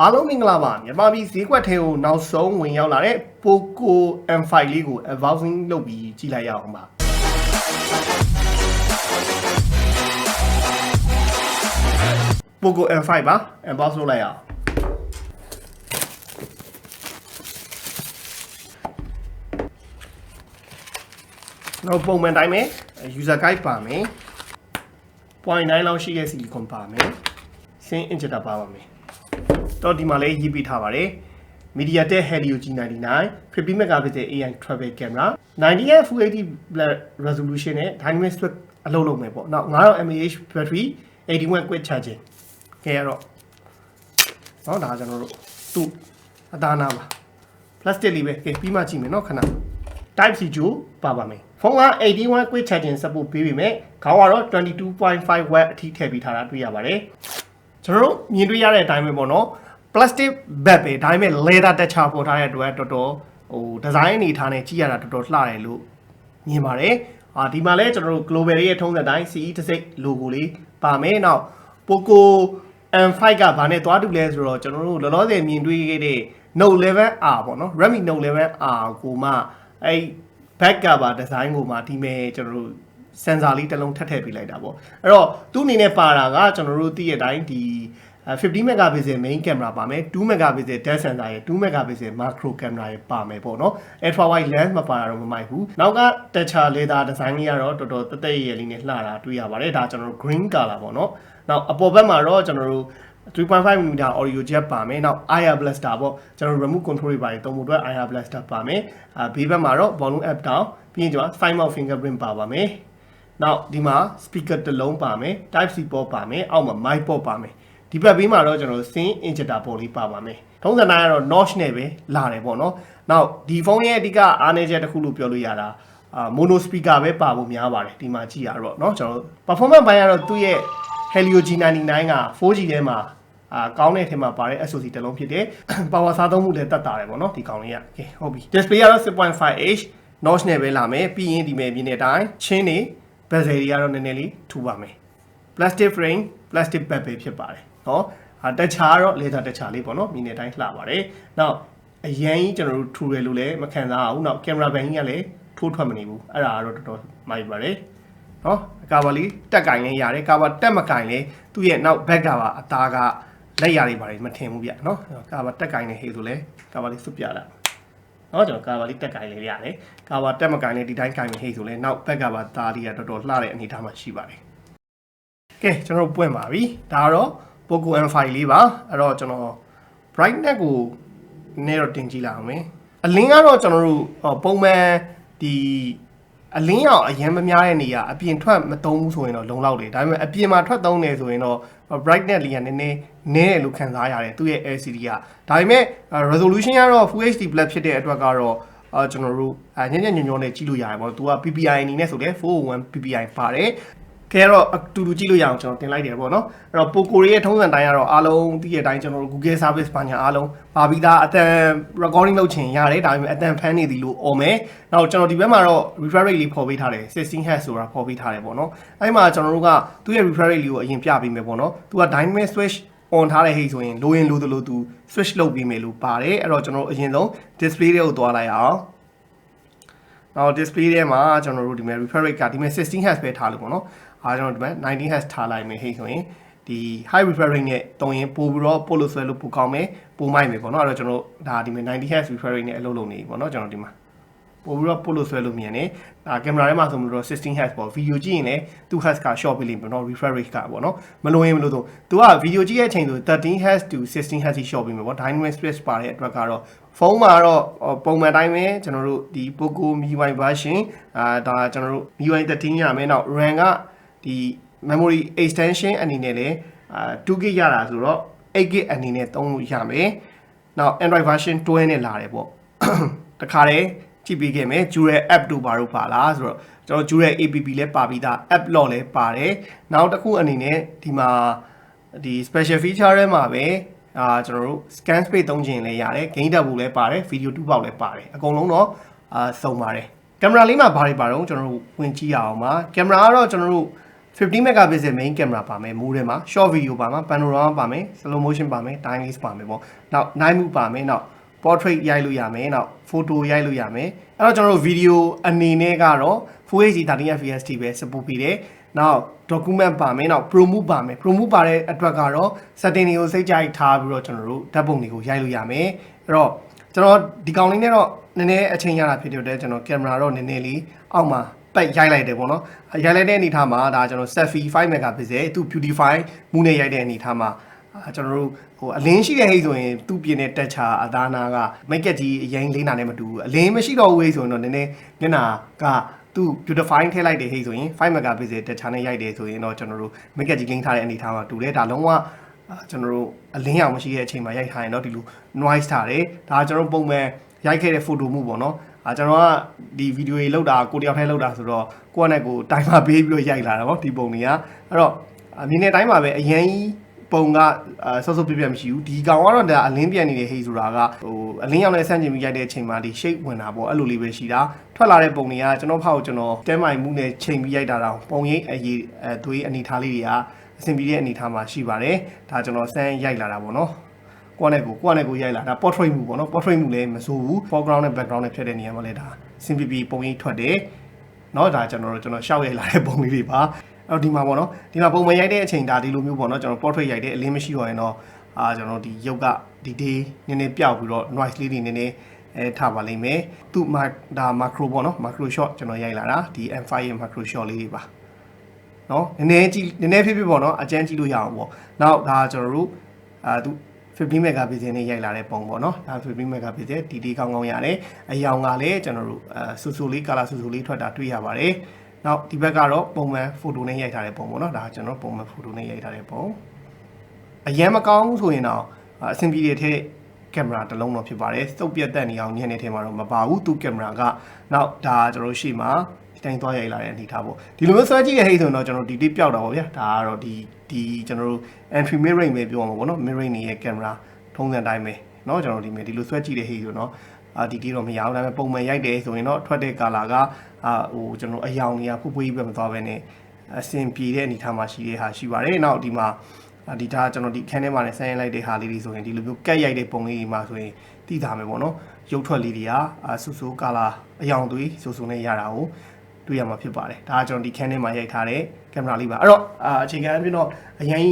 အားလုံးမင်္ဂလာပါမြန်မာပြည်ဈေးကွက်ထဲကိုနောက်ဆုံးဝင်ရောက်လာတဲ့ Poco M5 လေးကို unboxing လုပ်ပြီးကြည့်လိုက်ရအောင်ပါ Poco M5 ပါ unbox လုပ်လိုက်ရအောင်နောက်ပုံမှန်တိုင်းပဲ user guide ပါမယ် 0.9 လောက်ရှိတဲ့ silicon ပါမယ် sin injector ပါမယ်တော့ဒီမှာလည်းရေးပေးထားပါတယ် MediaTek Helio G99 50 megapixel AI travel camera 90 Full HD resolution နဲ့ dynamic switch အလုပ်လုပ်မယ်ပေါ့နောက်9000 mAh battery 81 quick charging ကဲရတော့เนาะဒါကျွန်တော်တို့သူ့အသားနာပါ plastic လေးပဲကဲပြီးမှကြည့်မယ်เนาะခဏ type C ဂျိုပါပါမယ်ဖုန်းက81 quick charging support ပေးပေမဲ့ခေါင်းကတော့ 22.5 watt အထိထည့်ပေးထားတာတွေ့ရပါတယ်ကျွန်တော်တို့မြင်တွေ့ရတဲ့အတိုင်းပဲပေါ့နော် plastic bag ပဲဒါပေမဲ့ leather texture ပေါ်ထားတဲ့အတွက်တော်တော်ဟို design အနေထားနဲ့ကြည့်ရတာတော်တော်လှတယ်လို့မြင်ပါတယ်ဒီမှာလည်းကျွန်တော်တို့ global ရဲ့ထုံးစံတိုင်း CE တစ်စိတ် logo လေးပါမယ်နောက် Poco M5 ကဘာနဲ့သွားတူလဲဆိုတော့ကျွန်တော်တို့လောလောဆယ်မြင်တွေ့ခဲ့တဲ့ Note 11R ပေါ့နော် Redmi Note 11R ကိုမှအဲ့ back cover design ကိုမှဒီမဲ့ကျွန်တော်တို့ sensor လေးတစ်လုံးထပ်ထည့်ပေးလိုက်တာပေါ့အဲ့တော့သူ့အနေနဲ့ပါတာကကျွန်တော်တို့သိတဲ့အတိုင်းဒီ50 megapixel main camera ပါမယ်2 megapixel depth sensor ရဲ့2 megapixel macro camera ရဲ့ပါမယ်ပေါ့နော် ultra wide lens မပါတာတော့မမိုက်ဘူးနောက်က texture leather design လေးကတော့တော်တော်တက်တက်ရလေးနဲ့လှတာတွေ့ရပါတယ်ဒါကျွန်တော်တို့ green color ပေါ့နော်နောက်အပေါ်ဘက်မှာတော့ကျွန်တော်တို့ 3.5mm audio jack ပါမယ်နောက် IR blaster ပေါ့ကျွန်တော် remote control တွေပါတယ်သုံးဖို့အတွက် IR blaster ပါမယ်ဘေးဘက်မှာတော့ volume up down ပြီးရင်ကျွန်တော် side mount fingerprint ပါပါမယ်နောက်ဒီမှာ speaker တစ်လုံးပါမယ် type C port ပါမယ်အောက်မှာ mic port ပါမယ်ဒီဘက်ဘေးမှာတော့ကျွန်တော် sin injector port လေးပါပါမယ်ထုံးစံတိုင်းကတော့ notch နဲ့ပဲလာတယ်ပေါ့နော်နောက်ဒီဖုန်းရဲ့အဓိကအားနည်းချက်တစ်ခုလို့ပြောလို့ရတာmono speaker ပဲပါဖို့များပါတယ်ဒီမှာကြည့်ရတော့เนาะကျွန်တော် performance ဘိုင်းကတော့သူ့ရဲ့ Helio G99 က 4G ထဲမှာကောင်းတဲ့ထဲမှာပါတဲ့ SoC တစ်လုံးဖြစ်တယ် power စားသုံးမှုလည်းတက်တာတယ်ပေါ့နော်ဒီကောင်လေးကโอเคဟုတ်ပြီ display ကတော့ 6.5inch notch နဲ့ပဲလာမယ်ပြီးရင်ဒီမဲ့မြင်တဲ့အတိုင်းချင်းနေ bezel တွေကတော့နည်းနည်းလေးထူပါမယ် plastic frame plastic back ပဲဖြစ်ပါတယ်เนาะတက်ချာတော့ leather တက်ချာလေးပေါ့နော်မြင်တဲ့အတိုင်းလှပါတယ်နောက်အရင်ကြီးကျွန်တော်တို့ထူတယ်လို့လည်းမခံစားအောင်နောက် camera band ကြီးကလည်းထိုးထွက်မနေဘူးအဲ့ဒါကတော့တော်တော်မိုက်ပါတယ်เนาะကာဘာလေးတက်ကင်လေးရတယ်ကာဘာတက်မကင်လေးသူ့ရဲ့နောက် back ကပါအသားကလက်ရတွေပါတယ်မထင်ဘူးဗျเนาะကာဘာတက်ကင်လေးဟေးဆိုလဲကာဘာလေးစွပ်ပြလာเนาะကျွန်တော်ကာဘာလေးတက်ကင်လေးရတယ်ကာဘာတက်မကင်လေးဒီတိုင်းကင်လေးဟေးဆိုလဲနောက် back ကပါသားလေးကတော်တော်လှတဲ့အနေအထားမှာရှိပါတယ်ကဲကျွန်တော်ပွင့်ပါပြီဒါကတော့ Poco M5 လေးပါအဲ့တော့ကျွန်တော် brightness ကိုနည်းတော့တင်ကြည့်လိုက်အောင်မယ်အလင်းကတော့ကျွန်တော်တို့ပုံမှန်ဒီအလင်းရောင်အရင်မများတဲ့နေရာအပြင်ထွက်မသုံးဘူးဆိုရင်တော့လုံလောက်တယ်ဒါပေမဲ့အပြင်မှာထွက်သုံးနေဆိုရင်တော့ brightness လေးကနည်းနည်းနည်းတယ်လို့ခံစားရတယ်သူ့ရဲ့ LCD ကဒါပေမဲ့ resolution ကတော့ Full HD Plus ဖြစ်တဲ့အတွက်ကတော့ကျွန်တော်တို့ညံ့ညံ့ညွန့်ညွန့်နဲ့ကြည့်လို့ရတယ်ပေါ့သူက PPI အနေနဲ့ဆိုလဲ401 PPI ပါတယ်ခဲတော့အတူတူကြည့်လို့ရအောင်ကျွန်တော်တင်လိုက်တယ်ပေါ့နော်အဲ့တော့ Poco ရဲ့ထုံးစံတိုင်းကတော့အားလုံးသိတဲ့အတိုင်းကျွန်တော်တို့ Google Service ဘာညာအားလုံးပါပြီးသားအတန် recording လုပ်ချင်ရတယ်ဒါပေမဲ့အတန်ဖမ်းနေသည်လို့អော်မယ်နောက်ကျွန်တော်ဒီဘက်မှာတော့ refresh rate လေးပေါ်ပေးထားတယ် 16Hz ဆိုတာပေါ်ပေးထားတယ်ပေါ့နော်အဲ့မှာကျွန်တော်တို့ကသူ့ရဲ့ refresh rate လေးကိုအရင်ပြပေးမယ်ပေါ့နော်သူက dynamic switch on ထားတဲ့ဟိတ်ဆိုရင်လိုရင်လိုသလိုသူ switch လုပ်ပေးမယ်လို့ပါတယ်အဲ့တော့ကျွန်တော်အရင်ဆုံး display တွေကိုသွားလိုက်အောင်နောက် display ထဲမှာကျွန်တော်တို့ဒီမှာ refresh rate ကဒီမှာ 16Hz ပဲထားလို့ပေါ့နော်ကျွန်တော်ဒီမှာ 90Hz ထားလိုက်မယ်ဟိဆိုရင်ဒီ high refresh rate နဲ့တုံးရင်ပို့ပြီးတော့ပို့လို့ဆွဲလို့ပိုကောင်းမယ်ပိုမိုက်မယ်ပေါ့နော်အဲ့တော့ကျွန်တော်ဒါဒီမှာ 90Hz refresh rate နဲ့အလုပ်လုပ်နေပြီပေါ့နော်ကျွန်တော်ဒီမှာပို့ပြီးတော့ပို့လို့ဆွဲလို့မြင်တယ်ဒါကင်မရာထဲမှာဆိုလို့တော့ 16Hz ပေါ့ဗီဒီယိုကြည့်ရင်လည်း2Hz က short ပေးလိမ့်မယ်နော် refresh rate ကပေါ့နော်မလို့ရင်မလို့တော့သူကဗီဒီယိုကြည့်ရဲ့အချိန်ဆို 13Hz to 16Hz short ပေးမယ်ပေါ့ dynamic switch ပါတဲ့အတွက်ကတော့ဖုန်းမှာတော့ပုံမှန်တိုင်းပဲကျွန်တော်တို့ဒီ Poco MIUI version ဒါကျွန်တော်တို့ MIUI 13ရမယ်နောက် RAM ကဒီ memory extension အနေနဲ့လည်း2GB ရတာဆိုတော့ 8GB အနေနဲ့သုံးလို့ရမယ်နောက် Android version 12နဲ့လာတယ်ပေါ့တခါတည်းကြည့်ပေးခဲ့မယ် Jewel app တို့ဘာလို့ပါလားဆိုတော့ကျွန်တော် Jewel app လည်းပါပြီးသား app lock လည်းပါတယ်နောက်တစ်ခုအနေနဲ့ဒီမှာဒီ special feature ထဲမှာပဲကျွန်တော်တို့ scan space သုံးခြင်းလည်းရတယ် gain တက်ဖို့လည်းပါတယ် video 2 ပေါက်လည်းပါတယ်အကုန်လုံးတော့စုံပါတယ်ကင်မရာလေးမှာဘာတွေပါတော့ကျွန်တော်တို့ဝင်ကြည့်ရအောင်ပါကင်မရာကတော့ကျွန်တော်တို့ 50 megapixel main camera ပါမယ်မူးထဲမှာ short video ပါမှာ panorama ပါမယ် slow motion ပါမယ် time lapse ပါမယ်ပေါ့နောက် night move ပါမယ်နောက် portrait ရိုက်လို့ရမယ်နောက် photo ရိုက်လို့ရမယ်အဲ့တော့ကျွန်တော်တို့ video အနေနဲ့ကတော့ Full HD 13fps ထိပဲ support ပေးတယ်နောက် document ပါမယ်နောက် pro move ပါမယ် pro move ပါတဲ့အတွက်ကတော့ setting တွေကိုစိတ်ကြိုက်ထားပြီးတော့ကျွန်တော်တို့ဓာတ်ပုံတွေကိုရိုက်လို့ရမယ်အဲ့တော့ကျွန်တော်ဒီကောင်လေးနဲ့တော့နည်းနည်းအချိန်ရတာဖြစ်တဲ့ကျွန်တော် camera တော့နည်းနည်းလေးအောက်မှာပတ်ရိုက်လိုက်တယ်ပေါ့နော်ရိုက်လိုက်တဲ့အနေထားမှာဒါကျွန်တော် selfie 5 megapixel သူ beautify မူနဲ့ရိုက်တဲ့အနေထားမှာကျွန်တော်တို့ဟိုအလင်းရှိတဲ့ဟိတ်ဆိုရင်သူ့ပြင်းတဲ့တက်ချာအသားနာကမိတ်ကက်ကြီးအရင်လေးနာနဲ့မတူဘူးအလင်းမရှိတော့ဘူးဟိတ်ဆိုရင်တော့နည်းနည်းမျက်နှာကသူ beautify ထည့်လိုက်တဲ့ဟိတ်ဆိုရင်5 megapixel တက်ချာနဲ့ရိုက်တယ်ဆိုရင်တော့ကျွန်တော်တို့မိတ်ကက်ကြီးလိမ့်ထားတဲ့အနေထားမှာတူတယ်ဒါလုံးဝကျွန်တော်တို့အလင်းရောင်မရှိတဲ့အချိန်မှာရိုက်ထားရင်တော့ဒီလို noise ထားတယ်ဒါကျွန်တော်ပုံမှန်ရိုက်ခဲ့တဲ့ photo မှုပေါ့နော်ကျွန်တော်ကဒီဗီဒီယိုတွေလောက်တာကိုတယောက်တည်းလောက်တာဆိုတော့ကိုယ့်နဲ့ကိုတိုင်မှာပေးပြီးတော့ရိုက်လာတာပေါ့ဒီပုံတွေကအဲ့တော့မြင်တဲ့အတိုင်းမှာပဲအရင်ပုံကဆော့ဆော့ပြပြမရှိဘူးဒီကောင်ကတော့ဒါအလင်းပြန်နေတဲ့ဟိတ်ဆိုတာကဟိုအလင်းရောင်နဲ့ဆန့်ကျင်ပြီးရိုက်တဲ့အချိန်မှာဒီ shape ဝင်တာပေါ့အဲ့လိုလေးပဲရှိတာထွက်လာတဲ့ပုံတွေကကျွန်တော်ဖောက်ကျွန်တော်တဲမိုင်မှုနဲ့ချိန်ပြီးရိုက်တာတော့ပုံရိပ်အရေးသွေးအနေထားလေးတွေကအဆင်ပြေတဲ့အနေထားမှာရှိပါတယ်ဒါကျွန်တော်စမ်းရိုက်လာတာပေါ့နော်ကိုယ့်နဲ့ကိုရိုက်လာဒါ portrait မှုပေါ့နော် portrait မှုလည်းမစိုးဘူး foreground နဲ့ background နဲ့ဖြတ်တဲ့နေရာမှာလည်းဒါစင်ပြပြပုံရိပ်ထွက်တယ်เนาะဒါကျွန်တော်ရှောက်ရိုက်လာတဲ့ပုံလေးတွေပါအဲ့တော့ဒီမှာပေါ့နော်ဒီမှာပုံမှန်ရိုက်တဲ့အချိန်ဒါဒီလိုမျိုးပေါ့နော်ကျွန်တော် portrait ရိုက်တဲ့အလင်းမရှိတော့ရင်တော့ကျွန်တော်ဒီရုပ်ကဒီ day နည်းနည်းပျောက်ပြီးတော့ noise လေးတွေနည်းနည်းထားပါလိမ့်မယ်သူ့မှာဒါ macro ပေါ့နော် macro shot ကျွန်တော်ရိုက်လာတာဒီ M5 ရဲ့ macro shot လေးတွေပါเนาะနည်းနည်းဖြစ်ဖြစ်ပေါ့နော်အကျန်းကြည့်လို့ရအောင်ပေါ့နောက်ဒါကျွန်တော်တို့သူ50 megapixel နဲ့ရိုက်လာတဲ့ပုံပေါ့နော်ဒါ50 megapixel ဒီကောင်းကောင်းရတယ်အယောင်ကလည်းကျွန်တော်တို့ဆူဆူလေး color ဆူဆူလေးထွက်တာတွေ့ရပါတယ်နောက်ဒီဘက်ကတော့ပုံမှန် photo နဲ့ရိုက်ထားတဲ့ပုံပေါ့နော်ဒါကျွန်တော်ပုံမှန် photo နဲ့ရိုက်ထားတဲ့ပုံအရင်မကောင်းဆိုရင်တော့အဆင်ပြေတဲ့ထဲကင်မရာတစ်လုံးတော့ဖြစ်ပါတယ်စုပ်ပြတ်တက်နေအောင်ညနေထဲမှာတော့မပါဘူးသူကင်မရာကနောက်ဒါကျွန်တော်တို့ရှေ့မှာဒီတိုင်းသွားရိုက်လာတဲ့အနေထားပေါ့ဒီလိုမျိုးဆွဲကြည့်ရဟိဆိုရင်တော့ကျွန်တော်ဒီတိပျောက်တာပေါ့ဗျာဒါကတော့ဒီကျွန်တော်တို့ entry mid range ပဲပြောမှာပေါ့နော် mid range ရဲ့ကင်မရာထုံးစံတိုင်းပဲเนาะကျွန်တော်ဒီလိုဆွဲကြည့်တဲ့ဟိဆိုတော့ဒီတော့မရဘူးဒါပေမဲ့ပုံမှန်ရိုက်တယ်ဆိုရင်တော့ထွက်တဲ့ color ကဟိုကျွန်တော်အယောင်တွေကဖူးဖွေးပဲမသွားပဲနဲ့အဆင်ပြေတဲ့အနေထားမှာရှိတဲ့ဟာရှိပါတယ်နောက်ဒီမှာဒီဒါကျွန်တော်ဒီခန်းထဲမှာလည်းဆန်းရိုက်လိုက်တဲ့ဟာလေးတွေဆိုရင်ဒီလိုမျိုးကက်ရိုက်တဲ့ပုံလေးတွေမှာဆိုရင်သိတာမယ်ပေါ့နော်ရုပ်ထွက်လေးတွေကဆူဆူ color အယောင်သွေးဆူဆူနဲ့ရတာကိုတွေ့ရမှာဖြစ်ပါတယ်ဒါကကျွန်တော်ဒီခန်းထဲမှာရိုက်ထားတဲ့ကင်မရာလေးပါအဲ့တော့အခြေခံအဖြစ်တော့အရင်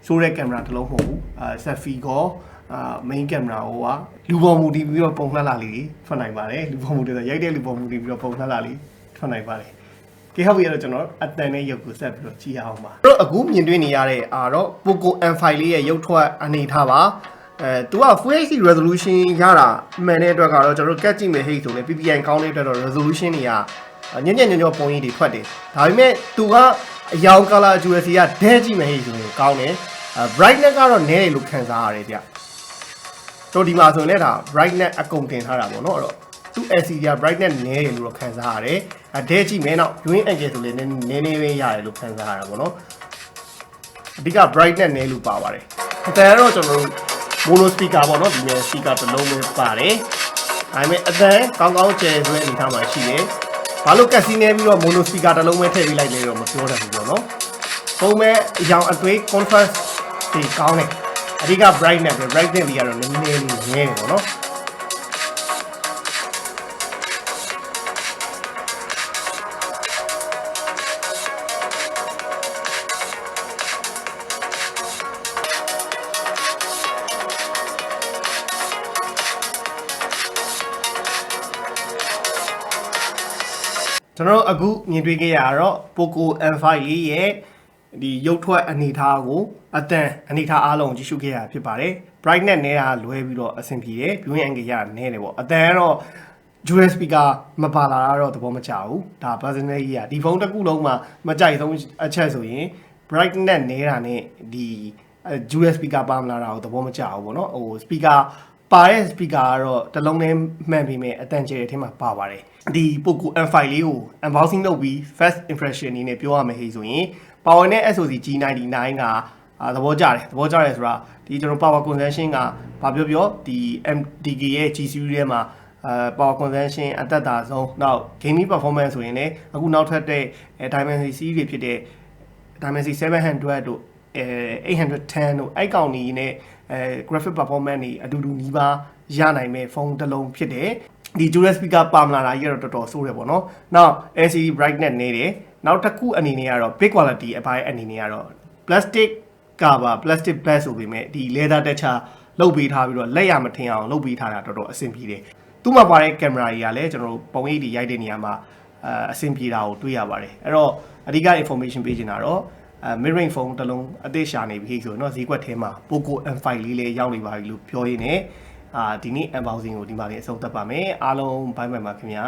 ဆိုးတဲ့ကင်မရာတစ်လုံးမဟုတ်ဘူးselfie ကောmain camera ဟိုကလူပေါ်မူတည်ပြီးတော့ပုံနှက်လာလေးထွက်နိုင်ပါတယ်လူပေါ်မူတည်ဆိုရိုက်တဲ့လူပေါ်မူတည်ပြီးတော့ပုံနှက်လာလေးထွက်နိုင်ပါတယ်ကဲဟုတ်ပြီအဲ့တော့ကျွန်တော်အတန်နဲ့ရုပ်ကိုဆက်ပြီးတော့ကြည့်အောင်ပါအဲ့တော့အခုမြင်တွေ့နေရတဲ့တော့ Poco M5 လေးရဲ့ရုပ်ထွက်အနေထားပါသူက Full HD resolution ရတာမှန်တဲ့အတွက်ကတော့ကျွန်တော်ကတ်ကြည့်မယ်ဟိတ်ဆိုလေ PPI ကောင်းတဲ့အတွက်တော့ resolution တွေကညံ့ပုံရိပ်တွေထွက်တယ်ဒါပေမဲ့သူကအယောင် color accuracy ကဒဲကြည့်မယ်ဟိတ်ဆိုရင်ကောင်းတယ်brightness ကတော့နည်းတယ်လို့ခံစားရတယ်ဗျတို့ဒီမှာဆိုရင်လည်းဒါ brightness အကုန်တင်ထားတာပေါ့နော်အဲ့တော့သူ LCD က brightness နည်းတယ်လို့တော့ခံစားရတယ်ဒဲကြည့်မယ်နောက် viewing angle ဆိုလည်းနည်းပဲရတယ်လို့ခံစားရတာပေါ့နော်အဓိက brightness နည်းလို့ပါပါတယ်အတန်ကတော့ကျွန်တော်တို့ mono speaker ပေါ့နော်ဒီနေ့ speaker တစ်လုံးပဲပါတယ်ဒါပေမဲ့အတန်ကောင်းကျယ်ဆိုတဲ့အနေထားမှာရှိတယ်ဘာလို့ကက်စီနေပြီးတော့ mono speaker တစ်လုံးပဲထည့်ပေးလိုက်လဲတော့မပြောတတ်ဘူးပေါ့နော်ပုံမဲ့အရောင်အသွေး contrast တွေကောင်းတယ်အဓိက brightness ပဲ brightness တွေကတော့နည်းတယ်ပေါ့နော်ကျွန်တော်အခုမြင်တွေ့ခဲ့ရတော့ Poco M5 လေးရဲ့ဒီရုပ်ထွက်အနေထားကိုအတန်အနေထားအားလုံးကြည့်ရှုခဲ့ရဖြစ်ပါတယ် brightness နဲ့လွဲပြီးတော့အဆင်ပြေတယ် viewing angle ရနည်းတယ်ပေါ့အတန်ကတော့ dual speaker မပါလာတော့သဘောမကျဘူးဒါ personal ကြီးဒီဖုန်းတစ်ခုလုံးမှာမကြိုက်ဆုံးအချက်ဆိုရင် brightness နည်းတာနဲ့ဒီ dual speaker ပါမလာတာကိုသဘောမကျဘူးပေါ့နော်ဟို speaker ပါတဲ့ speaker ကတော့တစ်လုံးနဲ့မှန်ပြီးမြဲအတန်ကျယ်တဲ့အထက်မှာပါပါတယ်ဒီ Poco M5 လေးကို unboxing လုပ်ပြီး first impression အနေနဲ့ပြောရမယ်ဟေ့ဆိုရင် power နဲ့ SoC G99 ကသဘောကျတယ်ဆိုတာဒီကျွန်တော် power consumption ကဘာပြောဒီ MDK ရဲ့ G series ထဲမှာpower consumption အသက်သာဆုံးနောက် gaming performance ဆိုရင်လည်းအခုနောက်ထပ်တဲ့ Dimensity series တွေဖြစ်တဲ့ Dimensity 700တို့810တို့အဲ့ကောင်ကြီးနဲ့graphic performance တွေအတူတူနီးပါးရနိုင်မဲ့ဖုန်းတစ်လုံးဖြစ်တယ်ဒီ dual speaker ပါမလာတာကြီးတော့တော်တော်ဆိုးတယ်ပေါ့နော်နောက် LCD brightness နေတယ်နောက်တစ်ခုအနေနဲ့ကတော့ big quality အပိုင်းအနေနဲ့ကတော့ plastic cover plastic bag ဆိုပေမဲ့ဒီ leather texture လုပ်ပေးထားပြီးတော့လက်ရမထင်အောင်လုပ်ပေးထားတာတော်တော်အဆင်ပြေတယ်သူ့မှာပါတဲ့ကင်မရာတွေကလည်းကျွန်တော်တို့ပုံရိပ်တွေရိုက်တဲ့နေရာမှာအဆင်ပြေတာကိုတွေ့ရပါတယ်အဲ့တော့အဓိက information ပေးချင်တာတော့Midrange phone တစ်လုံးအသေးရှာနေပြီဆိုတော့ဈေးကွက်ထဲမှာ Poco M5 လေးလည်းရောက်နေပါပြီလို့ပြောရင်းနဲ့ဒီနေ့ unboxing ကိုဒီမှာလေးအဆုံးသတ်ပါမယ်အားလုံးဘိုင်ဘိုင်ပါခင်ဗျာ